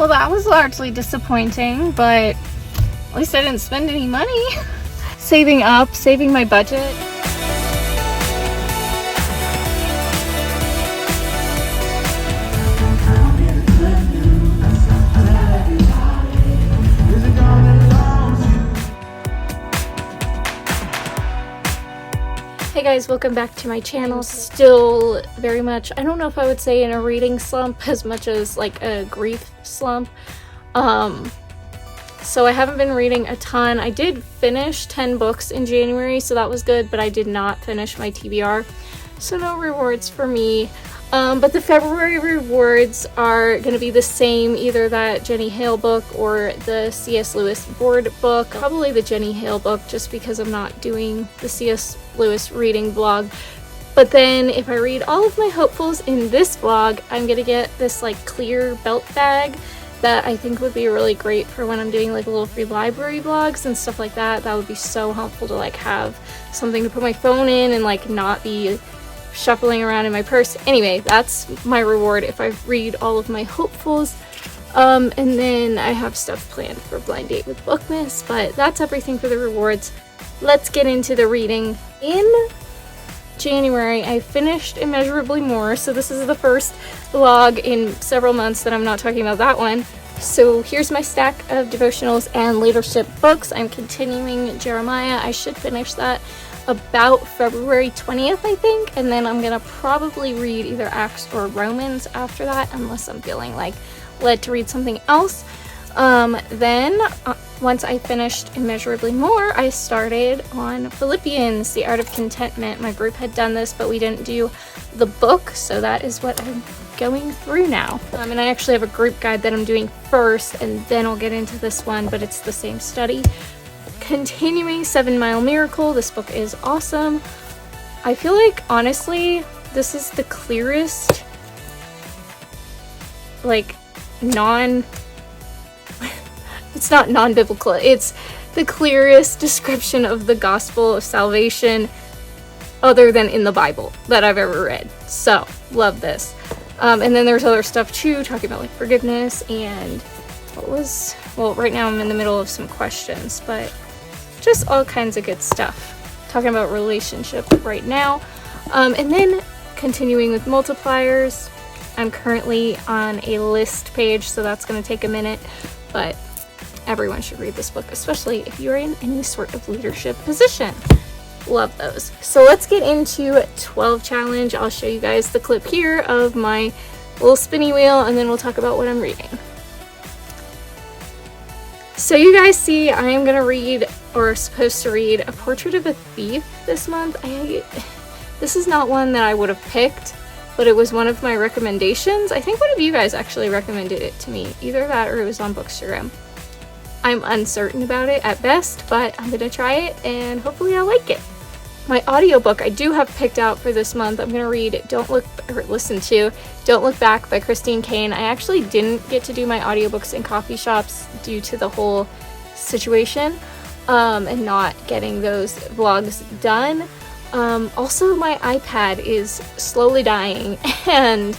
Well, that was largely disappointing, but at least I didn't spend any money. Saving my budget. Hey guys, welcome back to my channel. Still very much, I don't know if I would say in a reading slump as much as like a grief slump. So I haven't been reading a ton. I did finish 10 books in January, so that was good, but I did not finish my TBR. So no rewards for me. But the February rewards are going to be the same, either that Jenny Hale book or the C.S. Lewis board book. Probably the Jenny Hale book, just because I'm not doing the C.S. Lewis reading vlog. But then if I read all of my hopefuls in this vlog, I'm going to get this like clear belt bag that I think would be really great for when I'm doing like little free library vlogs and stuff like that. That would be so helpful to like have something to put my phone in and like not be shuffling around in my purse. Anyway, that's my reward if I read all of my hopefuls. And then I have stuff planned for Blind Date with Bookmas, but that's everything for the rewards. Let's get into the reading. In January, I finished Immeasurably More, so this is the first vlog in several months that I'm not talking about that one. So here's my stack of devotionals and leadership books. I'm continuing Jeremiah. I should finish that about February 20th, I think, and then I'm gonna probably read either Acts or Romans after that, unless I'm feeling like led to read something else. Then once I finished Immeasurably More, I started on Philippians, The Art of Contentment. My group had done this, but we didn't do the book, so that is what I'm going through now. And I actually have a group guide that I'm doing first, and then I'll get into this one, but it's the same study. Continuing 7 Mile Miracle. This book is awesome. I feel like, honestly, this is the clearest, like, it's not non-biblical, it's the clearest description of the gospel of salvation other than in the Bible that I've ever read. So, love this. And then there's other stuff too, talking about like forgiveness and well, right now I'm in the middle of some questions, but just all kinds of good stuff. Talking about relationship right now. And then continuing with multipliers. I'm currently on a list page, so that's going to take a minute, but everyone should read this book, especially if you're in any sort of leadership position. Love those. So let's get into 12 challenge. I'll show you guys the clip here of my little spinny wheel, and then we'll talk about what I'm reading. So you guys see, I am going to read, or supposed to read, A Portrait of a Thief this month. This is not one that I would have picked, but it was one of my recommendations. I think one of you guys actually recommended it to me. Either that or it was on Bookstagram. I'm uncertain about it at best, but I'm gonna try it and hopefully I'll like it. My audiobook I do have picked out for this month. I'm gonna read listen to Don't Look Back by Christine Kane. I actually didn't get to do my audiobooks in coffee shops due to the whole situation and not getting those vlogs done. Also, my iPad is slowly dying and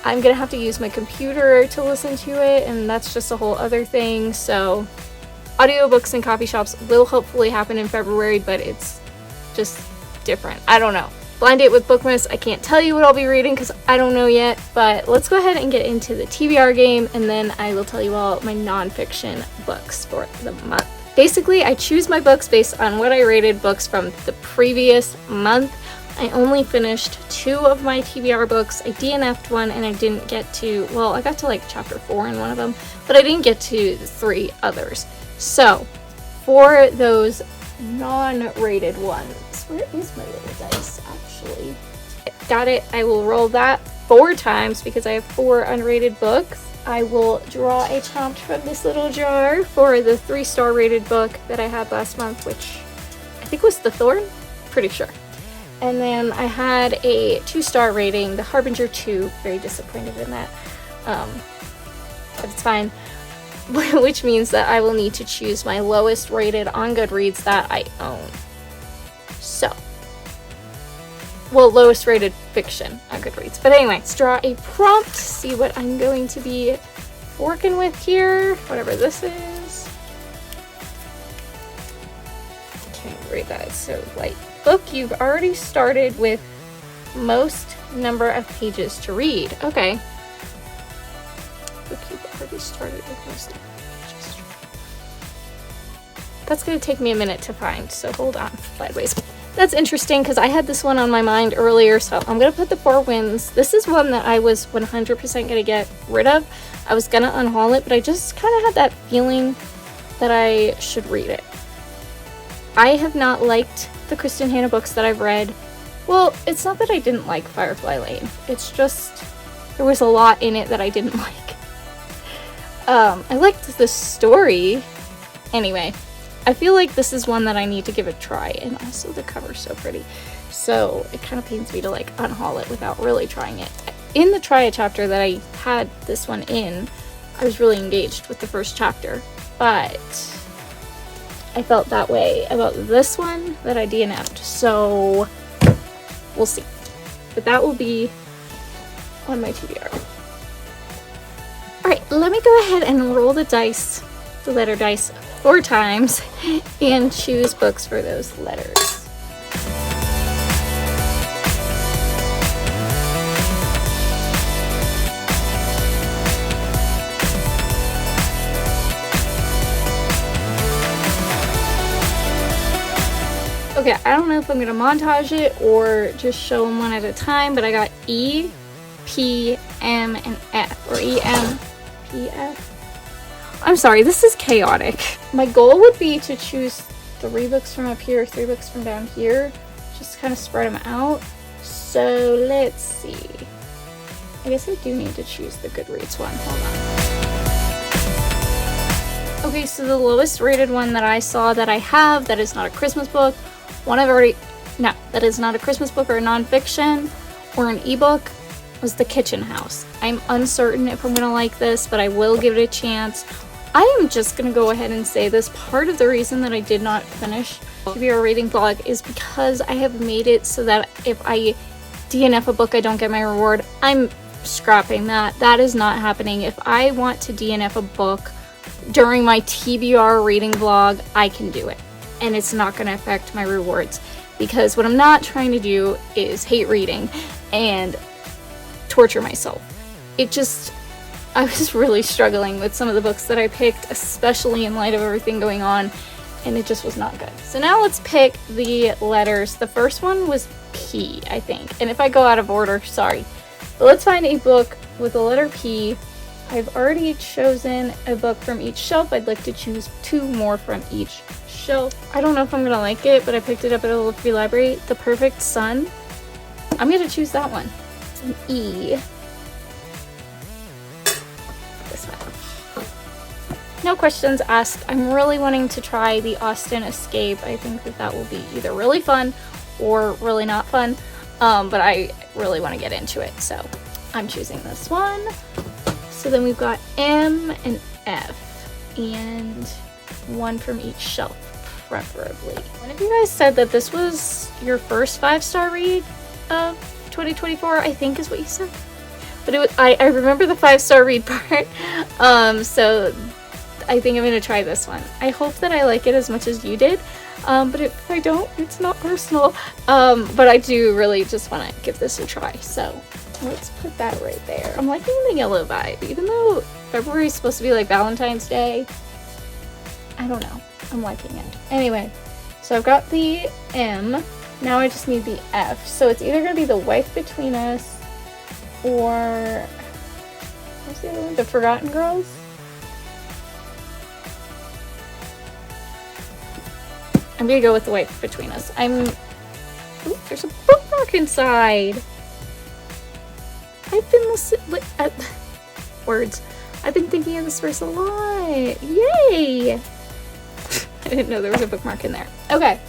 I'm gonna have to use my computer to listen to it, and that's just a whole other thing. So audiobooks in coffee shops will hopefully happen in February, but it's just different. I don't know. Blind Date with Bookmas, I can't tell you what I'll be reading because I don't know yet, but let's go ahead and get into the TBR game, and then I will tell you all my nonfiction books for the month. Basically, I choose my books based on what I rated books from the previous month. I only finished 2 of my TBR books. I DNF'd one and I didn't get to, well, I got to like chapter 4 in one of them, but I didn't get to the 3 others. So, for those non-rated ones, where is my little dice actually? Got it. I will roll that 4 times because I have 4 unrated books. I will draw a prompt from this little jar for the 3-star rated book that I had last month, which I think was The Thorn, pretty sure. And then I had a 2-star rating, The Harbinger 2, very disappointed in that, but it's fine, which means that I will need to choose my lowest rated on Goodreads that I own. So, well, lowest rated fiction on Goodreads. But anyway, let's draw a prompt, see what I'm going to be working with here, whatever this is. Can't read that, so light. Book, you've already started with most number of pages to read. Okay. Book, you've already started with most number of pages to read. That's going to take me a minute to find, so hold on. Sideways. That's interesting because I had this one on my mind earlier, so I'm going to put the 4 Winds. This is one that I was 100% going to get rid of. I was going to unhaul it, but I just kind of had that feeling that I should read it. I have not liked the Kristen Hanna books that I've read. Well, it's not that I didn't like Firefly Lane. It's just there was a lot in it that I didn't like. I liked the story. Anyway, I feel like this is one that I need to give a try, and also the cover's so pretty. So it kind of pains me to like unhaul it without really trying it. In the try a chapter that I had this one in, I was really engaged with the first chapter, but I felt that way about this one that I DNF'd, so we'll see. But that will be on my TBR. Alright, let me go ahead and roll the dice, the letter dice, 4 times, and choose books for those letters. Okay, I don't know if I'm going to montage it or just show them one at a time, but I got E, P, M, and F, or E, M, P, F. I'm sorry, this is chaotic. My goal would be to choose 3 books from up here, 3 books from down here, just kind of spread them out. So let's see. I guess I do need to choose the Goodreads one. Hold on. Okay, so the lowest rated one that I saw that I have that is not a Christmas book, that is not a Christmas book or a nonfiction or an ebook, was The Kitchen House. I'm uncertain if I'm gonna like this, but I will give it a chance. I am just gonna go ahead and say this. Part of the reason that I did not finish TBR reading vlog is because I have made it so that if I DNF a book, I don't get my reward. I'm scrapping that. That is not happening. If I want to DNF a book during my TBR reading vlog, I can do it. And it's not going to affect my rewards, because what I'm not trying to do is hate reading and torture myself. I was really struggling with some of the books that I picked, especially in light of everything going on, and it just was not good. So now let's pick the letters. The first one was P, I think. And if I go out of order, sorry. But let's find a book with the letter P. I've already chosen a book from each shelf. I'd like to choose 2 more from each shelf. I don't know if I'm gonna like it, but I picked it up at a little free library. The Perfect Sun. I'm gonna choose that one. It's an E. This one. No questions asked. I'm really wanting to try the Austen Escape. I think that will be either really fun or really not fun, but I really want to get into it, so I'm choosing this one. So then we've got M and F, and 1 from each shelf, preferably. One of you guys said that this was your first 5-star read of 2024, I think is what you said. But it was, I remember the 5-star read part, so I think I'm going to try this one. I hope that I like it as much as you did, but if I don't, it's not personal. But I do really just want to give this a try, so let's put that right there. I'm liking the yellow vibe, even though February is supposed to be like Valentine's Day. I don't know. I'm liking it. Anyway, so I've got the M. Now I just need the F. So it's either going to be The Wife Between Us or... what's the other one? The Forgotten Girls? I'm going to go with The Wife Between Us. Ooh, there's a bookmark inside! I've been listening... words. I've been thinking of this verse a lot. Yay! I didn't know there was a bookmark in there. Okay.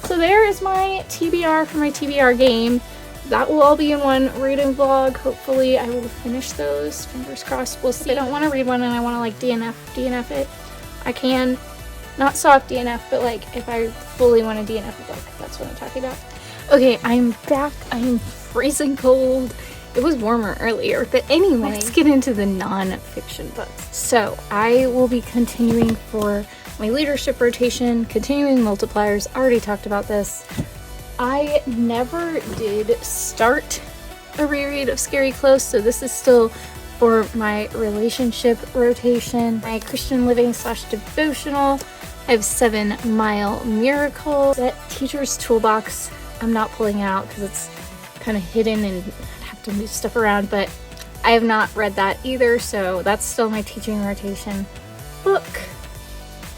So there is my TBR for my TBR game. That will all be in one reading vlog. Hopefully I will finish those. Fingers crossed. We'll see. If I don't want to read one and I want to like DNF it, I can. Not soft DNF, but like if I fully want to DNF a book. That's what I'm talking about. Okay, I'm back. I am freezing cold. It was warmer earlier, but anyway, let's get into the non-fiction books. So I will be continuing for my leadership rotation, continuing multipliers. I already talked about this. I never did start a reread of Scary Close, so this is still for my relationship rotation. My Christian living / devotional. I have 7 Mile Miracle. That Teacher's Toolbox, I'm not pulling it out because it's kind of hidden and I have to move stuff around, but I have not read that either, so that's still my teaching rotation book.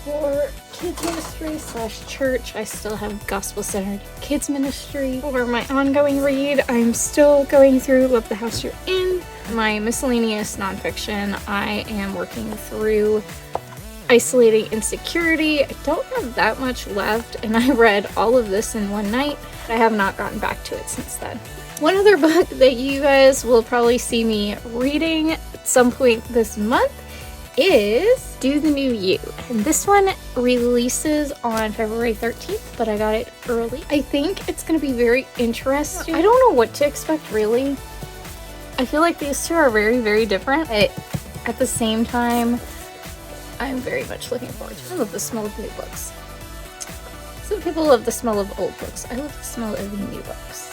For kids ministry / church, I still have Gospel Centered Kids Ministry. For my ongoing read, I'm still going through Love the House You're In. My miscellaneous nonfiction, I am working through Isolating Insecurity. I don't have that much left, and I read all of this in one night. I have not gotten back to it since then. One other book that you guys will probably see me reading at some point this month is Do the New You. And this one releases on February 13th, but I got it early. I think it's going to be very interesting. I don't know what to expect, really. I feel like these two are very, very different, but at the same time, I'm very much looking forward to it. I love the smell of new books. Some people love the smell of old books. I love the smell of new books.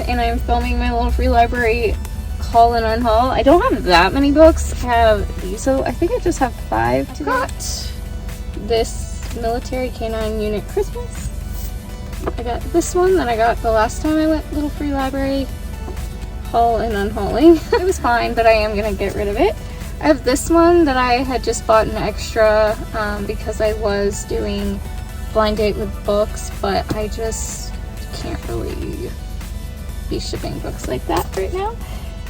And I'm filming my little free library haul and unhaul. I don't have that many books. I have these, so I think I just have 5 to got this Military Canine Unit Christmas. I got this one that I got the last time I went little free library haul and unhauling. It was fine, but I am gonna get rid of it. I have this one that I had just bought an extra because I was doing blind date with books, but I just can't really be shipping books like that right now,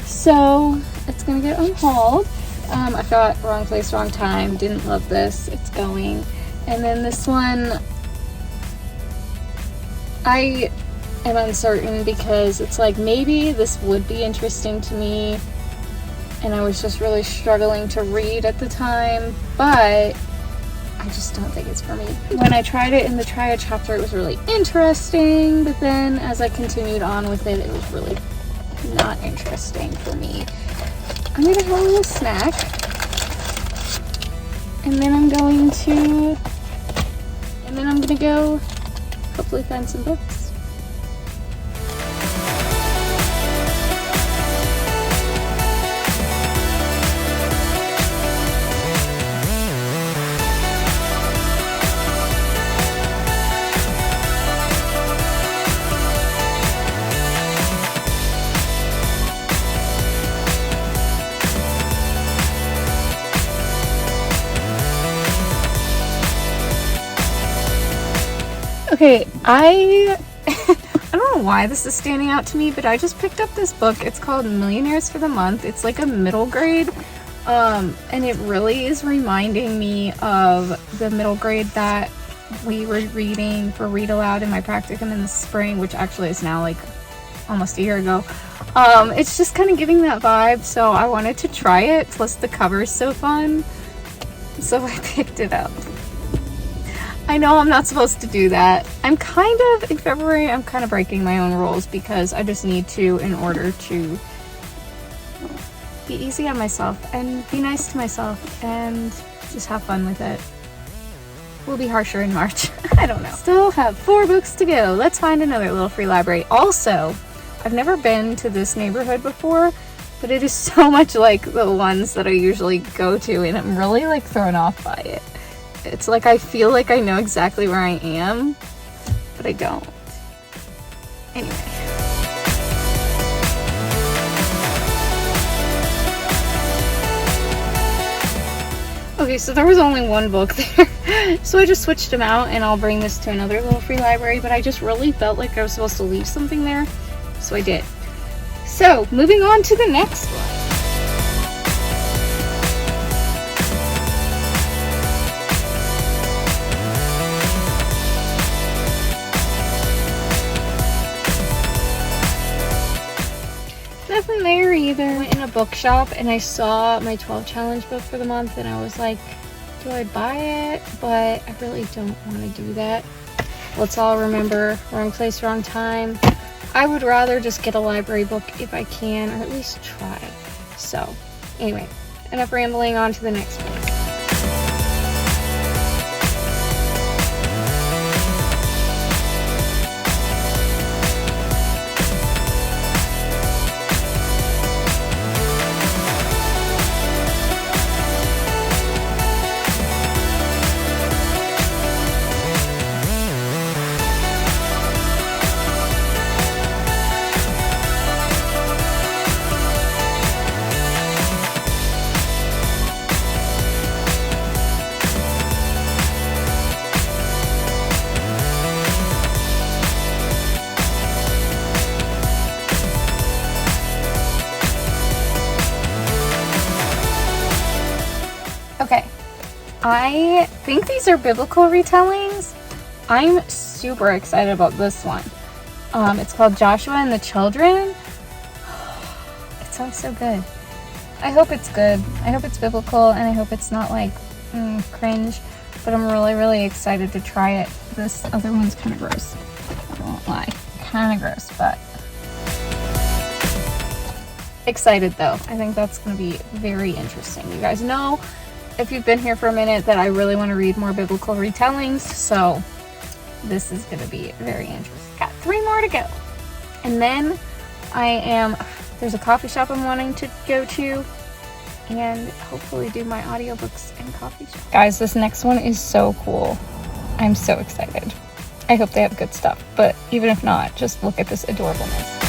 so it's gonna get unhauled. I thought wrong place, wrong time, didn't love this, it's going. And then this one I am uncertain because it's like maybe this would be interesting to me and I was just really struggling to read at the time, but I just don't think it's for me. When I tried it in the triad chapter, it was really interesting, but then as I continued on with it, it was really not interesting for me. I'm gonna have a little snack, and then I'm gonna go hopefully find some books. Okay, I don't know why this is standing out to me, but I just picked up this book. It's called Millionaires for the Month. It's like a middle grade, and it really is reminding me of the middle grade that we were reading for Read Aloud in my practicum in the spring, which actually is now like almost a year ago. It's just kind of giving that vibe, so I wanted to try it, plus the cover is so fun, so I picked it up. I know I'm not supposed to do that. In February, I'm kind of breaking my own rules because I just need to in order to be easy on myself and be nice to myself and just have fun with it. We'll be harsher in March. I don't know. Still have 4 books to go. Let's find another little free library. Also, I've never been to this neighborhood before, but it is so much like the ones that I usually go to, and I'm really like thrown off by it. It's like I feel like I know exactly where I am, but I don't. Anyway. Okay, so there was only one book there, so I just switched them out, and I'll bring this to another little free library, but I just really felt like I was supposed to leave something there, so I did. So, moving on to the next one. Nothing there either. I went in a bookshop and I saw my 12 challenge book for the month, and I was like, do I buy it? But I really don't want to do that. Let's all remember, wrong place, wrong time. I would rather just get a library book if I can, or at least try. So, anyway, enough rambling, on to the next one. Okay, I think these are biblical retellings. I'm super excited about this one. It's called Joshua and the Children. It sounds so good. I hope it's good. I hope it's biblical, and I hope it's not like cringe, but I'm really, really excited to try it. This other one's kind of gross. I won't lie. Kind of gross, but excited though. I think that's going to be very interesting. You guys know, if you've been here for a minute, that I really want to read more biblical retellings, so this is going to be very interesting. Got 3 more to go. And then there's a coffee shop I'm wanting to go to, and hopefully do my audiobooks in coffee shop. Guys, this next one is so cool. I'm so excited. I hope they have good stuff, but even if not, just look at this adorableness.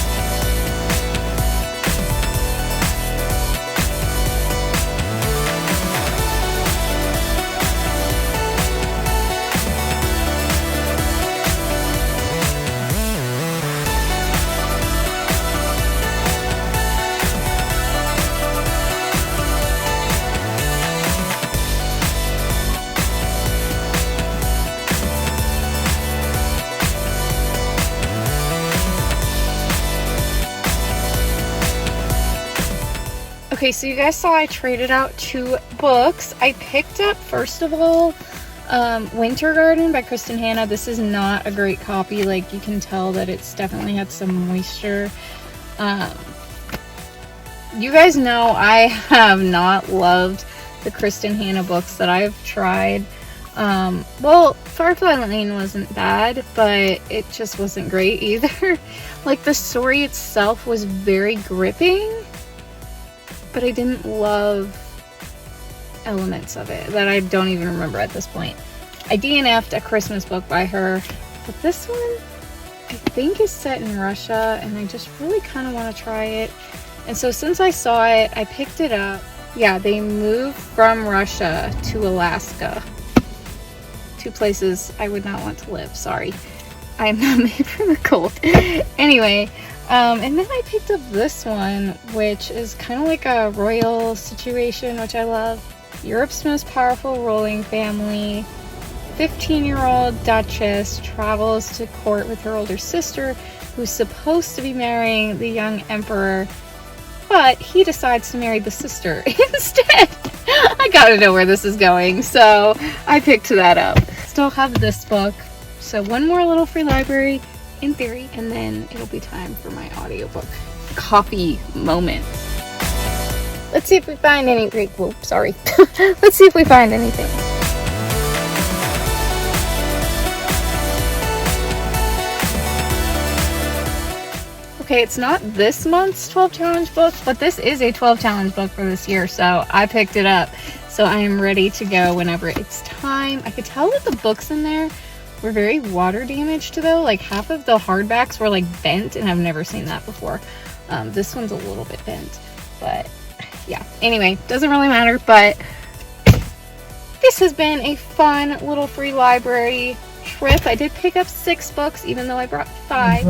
Okay, so you guys saw I traded out 2 books. I picked up, first of all, Winter Garden by Kristen Hanna. This is not a great copy. Like, you can tell that it's definitely had some moisture. You guys know I have not loved the Kristen Hanna books that I've tried. Well, Firefly Lane wasn't bad, but it just wasn't great either. Like, the story itself was very gripping, but I didn't love elements of it that I don't even remember at this point. I DNF'd a Christmas book by her, but this one I think is set in Russia, and I just really kind of want to try it. And so since I saw it, I picked it up. Yeah, they moved from Russia to Alaska. 2 places I would not want to live, sorry. I am not made for the cold. Anyway, and then I picked up this one, which is kind of like a royal situation, which I love. Europe's most powerful ruling family. 15-year-old duchess travels to court with her older sister, who's supposed to be marrying the young emperor, but he decides to marry the sister instead. I gotta know where this is going, so I picked that up. Still have this book, so 1 more little free library in theory, and then it'll be time for my audiobook coffee moment. Let's see if we find any. Whoops, sorry. Let's see if we find anything. Okay, it's not this month's 12 challenge book, but this is a 12 challenge book for this year, so I picked it up. So I am ready to go whenever it's time. I could tell that the books in there were very water damaged though. Like, half of the hardbacks were like bent, and I've never seen that before. This one's a little bit bent, but yeah. Anyway, doesn't really matter, but this has been a fun little free library trip. I did pick up 6 books, even though I brought 5.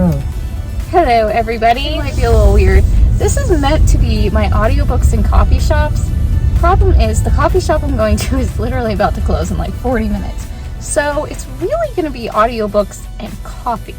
Hello, everybody. It might be a little weird. This is meant to be my audiobooks in coffee shops. Problem is, the coffee shop I'm going to is literally about to close in like 40 minutes. So it's really going to be audiobooks and coffee.